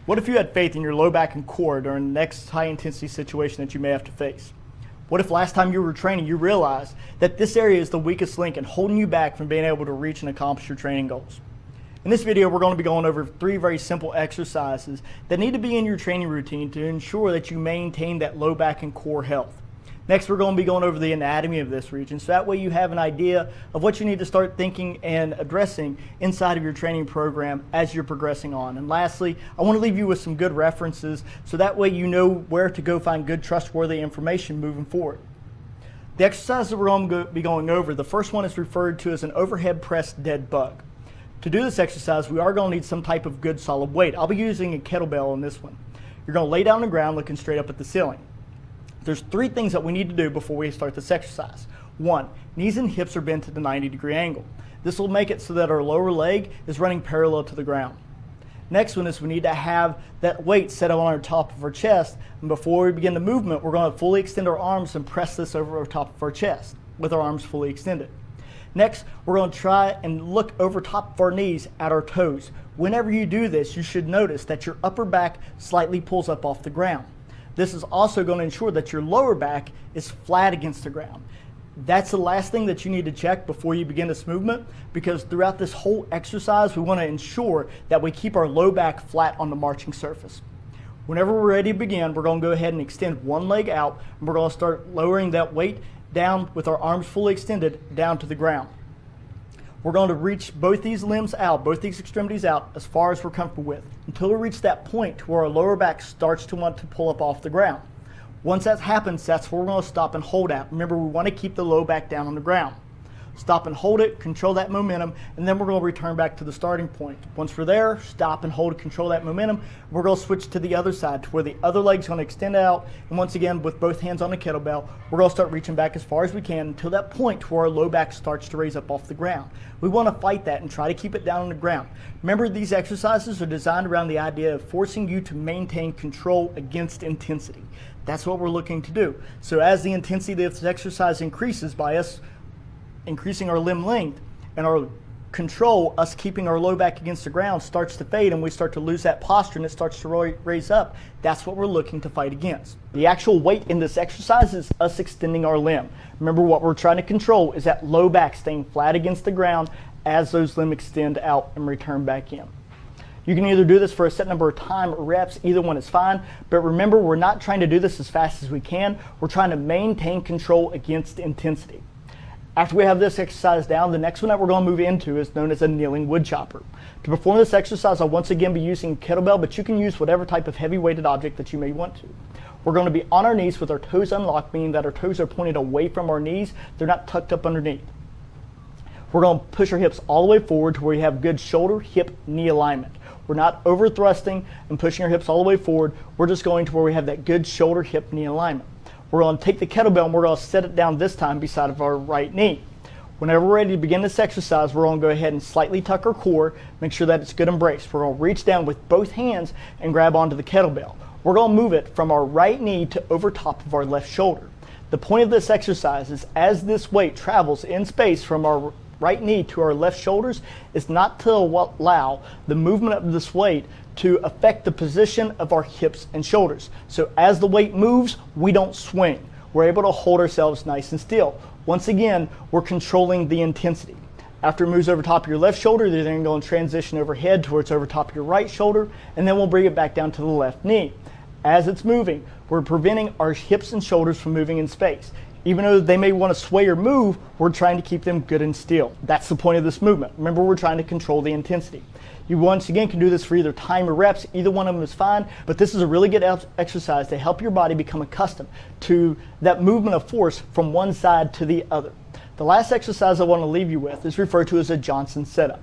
What if you had faith in your low back and core during the next high intensity situation that you may have to face? What if last time you were training you realized that this area is the weakest link and holding you back from being able to reach and accomplish your training goals? In this video, we're going to be going over 3 very simple exercises that need to be in your training routine to ensure that you maintain that low back and core health. Next, we're going to be going over the anatomy of this region, so that way you have an idea of what you need to start thinking and addressing inside of your training program as you're progressing on. And lastly, I want to leave you with some good references, so that way you know where to go find good, trustworthy information moving forward. The exercise that we're going to be going over, the first one is referred to as an overhead press dead bug. To do this exercise, we are going to need some type of good solid weight. I'll be using a kettlebell on this one. You're going to lay down on the ground looking straight up at the ceiling. There's 3 things that we need to do before we start this exercise. 1, knees and hips are bent at a 90-degree angle. This will make it so that our lower leg is running parallel to the ground. Next one is we need to have that weight set on our top of our chest, and before we begin the movement, we're going to fully extend our arms and press this over our top of our chest with our arms fully extended. Next, we're going to try and look over top of our knees at our toes. Whenever you do this, you should notice that your upper back slightly pulls up off the ground. This is also going to ensure that your lower back is flat against the ground. That's the last thing that you need to check before you begin this movement, because throughout this whole exercise, we want to ensure that we keep our low back flat on the marching surface. Whenever we're ready to begin, we're going to go ahead and extend one leg out, and we're going to start lowering that weight down with our arms fully extended down to the ground. We're going to reach both these limbs out, both these extremities out as far as we're comfortable with, until we reach that point where our lower back starts to want to pull up off the ground. Once that happens, that's where we're going to stop and hold at. Remember, we want to keep the low back down on the ground. Stop and hold it, control that momentum, and then we're going to return back to the starting point. Once we're there, stop and hold, control that momentum. We're going to switch to the other side to where the other leg's going to extend out, and once again, with both hands on the kettlebell, we're going to start reaching back as far as we can until that point where our low back starts to raise up off the ground. We want to fight that and try to keep it down on the ground. Remember, these exercises are designed around the idea of forcing you to maintain control against intensity. That's what we're looking to do. So as the intensity of this exercise increases by us increasing our limb length, and our control, us keeping our low back against the ground, starts to fade and we start to lose that posture and it starts to raise up, that's what we're looking to fight against. The actual weight in this exercise is us extending our limb. Remember, what we're trying to control is that low back staying flat against the ground as those limbs extend out and return back in. You can either do this for a set number of time or reps, either one is fine, but remember, we're not trying to do this as fast as we can, we're trying to maintain control against intensity. After we have this exercise down, the next one that we're going to move into is known as a kneeling wood chopper. To perform this exercise, I'll once again be using a kettlebell, but you can use whatever type of heavy weighted object that you may want to. We're going to be on our knees with our toes unlocked, meaning that our toes are pointed away from our knees. They're not tucked up underneath. We're going to push our hips all the way forward to where you have good shoulder, hip, knee alignment. We're not over thrusting and pushing our hips all the way forward. We're just going to where we have that good shoulder, hip, knee alignment. We're going to take the kettlebell and we're going to set it down this time beside of our right knee. Whenever we're ready to begin this exercise, we're going to go ahead and slightly tuck our core, make sure that it's good and braced. We're going to reach down with both hands and grab onto the kettlebell. We're going to move it from our right knee to over top of our left shoulder. The point of this exercise is, as this weight travels in space from our right knee to our left shoulders, is not to allow the movement of this weight to affect the position of our hips and shoulders. So as the weight moves, we don't swing. We're able to hold ourselves nice and still. Once again, we're controlling the intensity. After it moves over top of your left shoulder, they're then going to transition overhead towards over top of your right shoulder, and then we'll bring it back down to the left knee. As it's moving, we're preventing our hips and shoulders from moving in space. Even though they may want to sway or move, we're trying to keep them good and still. That's the point of this movement. Remember, we're trying to control the intensity. You once again can do this for either time or reps. Either one of them is fine, but this is a really good exercise to help your body become accustomed to that movement of force from one side to the other. The last exercise I want to leave you with is referred to as a Johnson setup.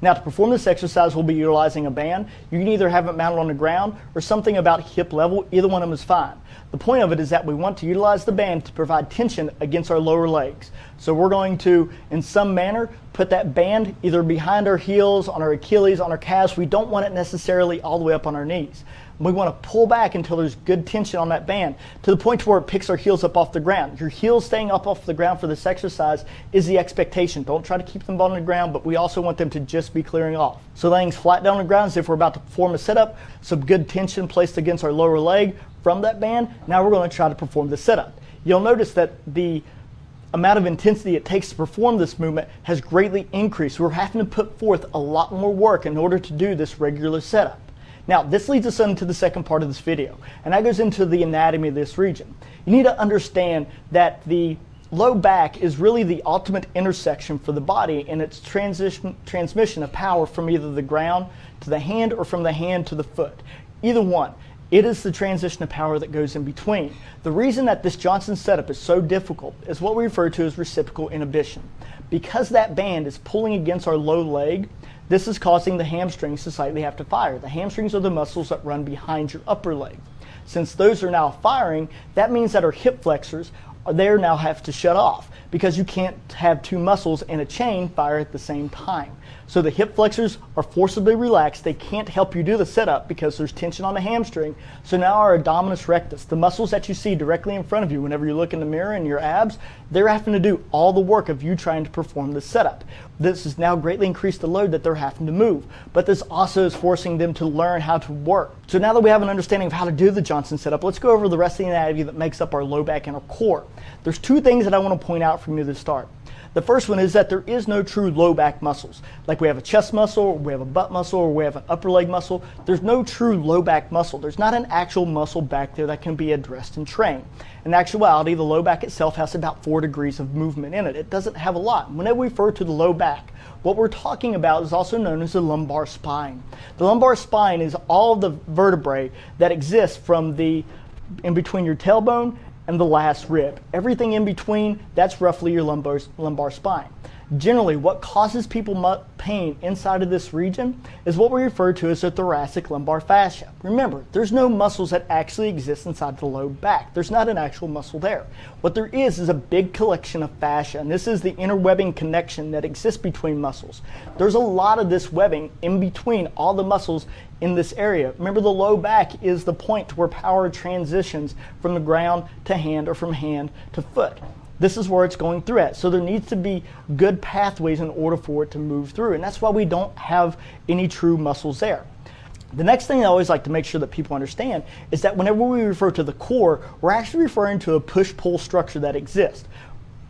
Now, to perform this exercise, we'll be utilizing a band. You can either have it mounted on the ground or something about hip level. Either one of them is fine. The point of it is that we want to utilize the band to provide tension against our lower legs. So we're going to, in some manner, put that band either behind our heels, on our Achilles, on our calves. We don't want it necessarily all the way up on our knees. We want to pull back until there's good tension on that band to the point where it picks our heels up off the ground. Your heels staying up off the ground for this exercise is the expectation. Don't try to keep them on the ground, but we also want them to just be clearing off. So laying flat down on the ground as if we're about to perform a sit-up, some good tension placed against our lower leg from that band. Now we're going to try to perform the sit-up. You'll notice that the amount of intensity it takes to perform this movement has greatly increased. We're having to put forth a lot more work in order to do this regular setup. Now, this leads us into the second part of this video, and that goes into the anatomy of this region. You need to understand that the low back is really the ultimate intersection for the body in its transmission of power from either the ground to the hand or from the hand to the foot. Either one. It is the transition of power that goes in between. The reason that this Johnson setup is so difficult is what we refer to as reciprocal inhibition. Because that band is pulling against our low leg, this is causing the hamstrings to slightly have to fire. The hamstrings are the muscles that run behind your upper leg. Since those are now firing, that means that our hip flexors now have to shut off because you can't have two muscles in a chain fire at the same time. So the hip flexors are forcibly relaxed. They can't help you do the setup because there's tension on the hamstring. So now our abdominis rectus, the muscles that you see directly in front of you whenever you look in the mirror and your abs, they're having to do all the work of you trying to perform the setup. This has now greatly increased the load that they're having to move, but this also is forcing them to learn how to work. So now that we have an understanding of how to do the Johnson setup, let's go over the rest of the anatomy that makes up our low back and our core. There's two things that I want to point out from you to start. The first one is that there is no true low back muscles. Like we have a chest muscle, or we have a butt muscle, or we have an upper leg muscle. There's no true low back muscle. There's not an actual muscle back there that can be addressed and trained. In actuality, the low back itself has about 4 degrees of movement in it. It doesn't have a lot. Whenever we refer to the low back, what we're talking about is also known as the lumbar spine. The lumbar spine is all the vertebrae that exist from in between your tailbone and the last rib. Everything in between, that's roughly your lumbar spine. Generally, what causes people pain inside of this region is what we refer to as the thoracic lumbar fascia. Remember, there's no muscles that actually exist inside the low back. There's not an actual muscle there. What there is a big collection of fascia, and this is the interwebbing connection that exists between muscles. There's a lot of this webbing in between all the muscles in this area. Remember, the low back is the point where power transitions from the ground to hand or from hand to foot. This is where it's going through at. So there needs to be good pathways in order for it to move through. And that's why we don't have any true muscles there. The next thing I always like to make sure that people understand is that whenever we refer to the core, we're actually referring to a push-pull structure that exists.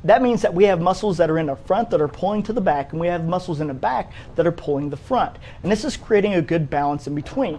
That means that we have muscles that are in the front that are pulling to the back, and we have muscles in the back that are pulling the front. And this is creating a good balance in between.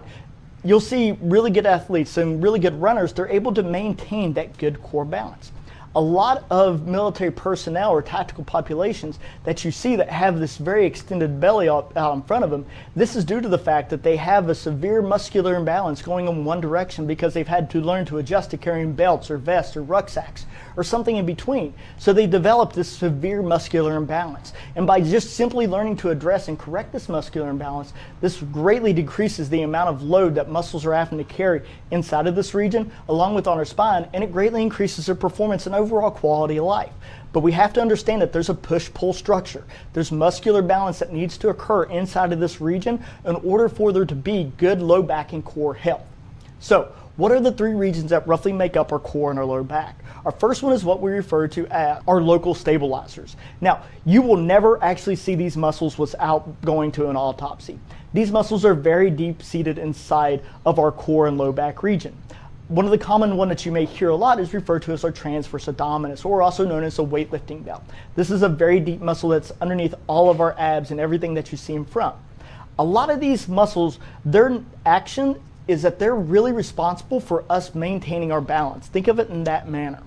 You'll see really good athletes and really good runners, they're able to maintain that good core balance. A lot of military personnel or tactical populations that you see that have this very extended belly out in front of them, this is due to the fact that they have a severe muscular imbalance going in one direction because they've had to learn to adjust to carrying belts or vests or rucksacks or something in between. So they develop this severe muscular imbalance. And by just simply learning to address and correct this muscular imbalance, this greatly decreases the amount of load that muscles are having to carry inside of this region along with on our spine, and it greatly increases their performance and overall quality of life. But we have to understand that there's a push-pull structure. There's muscular balance that needs to occur inside of this region in order for there to be good low back and core health. So what are the 3 regions that roughly make up our core and our low back? Our first one is what we refer to as our local stabilizers. Now, you will never actually see these muscles without going to an autopsy. These muscles are very deep-seated inside of our core and low back region. One of the common one that you may hear a lot is referred to as our transverse abdominis, or also known as a weightlifting belt. This is a very deep muscle that's underneath all of our abs and everything that you see in front. A lot of these muscles, their action is that they're really responsible for us maintaining our balance. Think of it in that manner.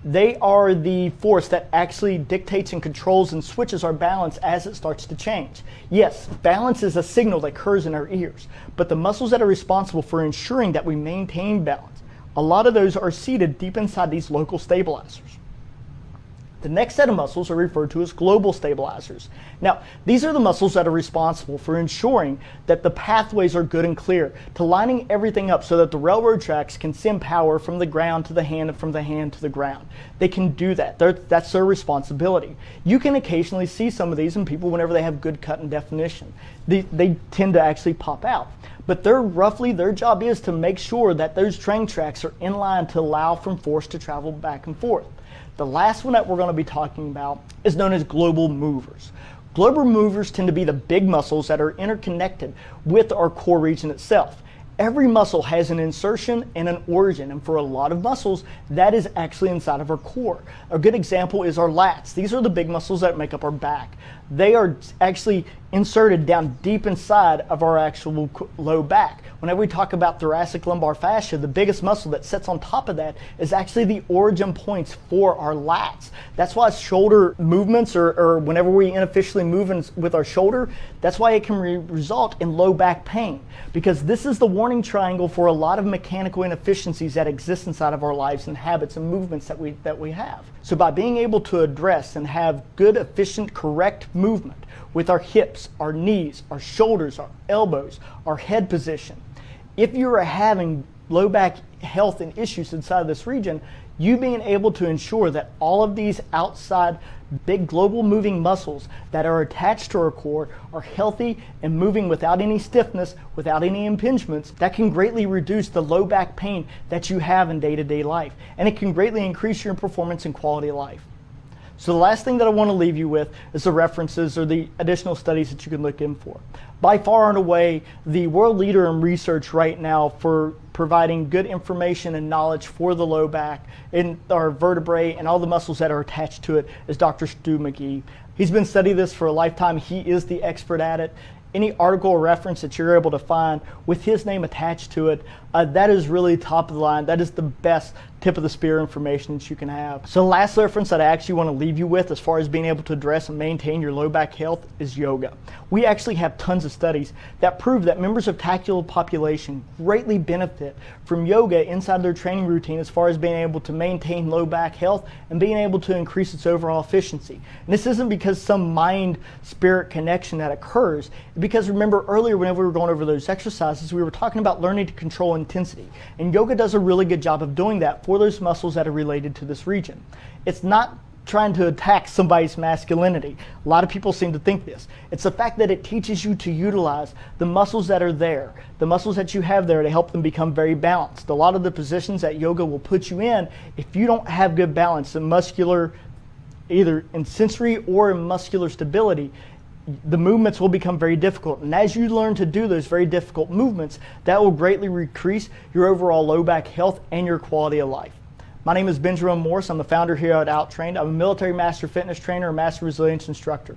They are the force that actually dictates and controls and switches our balance as it starts to change. Yes, balance is a signal that occurs in our ears, but the muscles that are responsible for ensuring that we maintain balance, a lot of those are seated deep inside these local stabilizers. The next set of muscles are referred to as global stabilizers. Now, these are the muscles that are responsible for ensuring that the pathways are good and clear, to lining everything up so that the railroad tracks can send power from the ground to the hand and from the hand to the ground. They can do that. That's their responsibility. You can occasionally see some of these in people whenever they have good cut and definition. They tend to actually pop out. But their job is to make sure that those train tracks are in line to allow from force to travel back and forth. The last one that we're going to be talking about is known as global movers. Global movers tend to be the big muscles that are interconnected with our core region itself. Every muscle has an insertion and an origin, and for a lot of muscles, that is actually inside of our core. A good example is our lats. These are the big muscles that make up our back. They are actually inserted down deep inside of our actual low back. Whenever we talk about thoracic lumbar fascia, the biggest muscle that sits on top of that is actually the origin points for our lats. That's why shoulder movements, or whenever we inefficiently move with our shoulder, that's why it can result in low back pain, because this is the warning triangle for a lot of mechanical inefficiencies that exist inside of our lives and habits and movements that we have. So by being able to address and have good, efficient, correct movement with our hips, our knees, our shoulders, our elbows, our head position, if you are having low back health and issues inside of this region, you being able to ensure that all of these outside big global moving muscles that are attached to our core are healthy and moving without any stiffness, without any impingements, that can greatly reduce the low back pain that you have in day-to-day life. And it can greatly increase your performance and quality of life. So the last thing that I want to leave you with is the references or the additional studies that you can look in for. By far and away, the world leader in research right now for providing good information and knowledge for the low back and our vertebrae and all the muscles that are attached to it is Dr. Stu McGee. He's been studying this for a lifetime. He is the expert at it. Any article or reference that you're able to find with his name attached to it, that is really top of the line. That is the best tip of the spear information that you can have. So the last reference that I actually want to leave you with as far as being able to address and maintain your low back health is yoga. We actually have tons of studies that prove that members of tactical population greatly benefit from yoga inside their training routine as far as being able to maintain low back health and being able to increase its overall efficiency. And this isn't because some mind-spirit connection that occurs, because remember earlier whenever we were going over those exercises, we were talking about learning to control intensity. And yoga does a really good job of doing that for those muscles that are related to this region. It's not trying to attack somebody's masculinity. A lot of people seem to think this. It's the fact that it teaches you to utilize the muscles that are there, the muscles that you have there to help them become very balanced. A lot of the positions that yoga will put you in, if you don't have good balance in muscular, either in sensory or in muscular stability, the movements will become very difficult. And as you learn to do those very difficult movements, that will greatly increase your overall low back health and your quality of life. My name is Benjamin Morris. I'm the founder here at Outtrained. I'm a military master fitness trainer and master resilience instructor.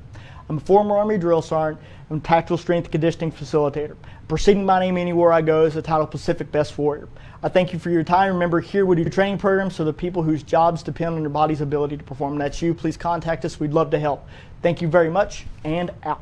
I'm a former Army drill sergeant and tactical strength conditioning facilitator. Preceding my name anywhere I go is the title Pacific Best Warrior. I thank you for your time. Remember, here we do training programs for the people whose jobs depend on your body's ability to perform. And that's you. Please contact us. We'd love to help. Thank you very much, and out.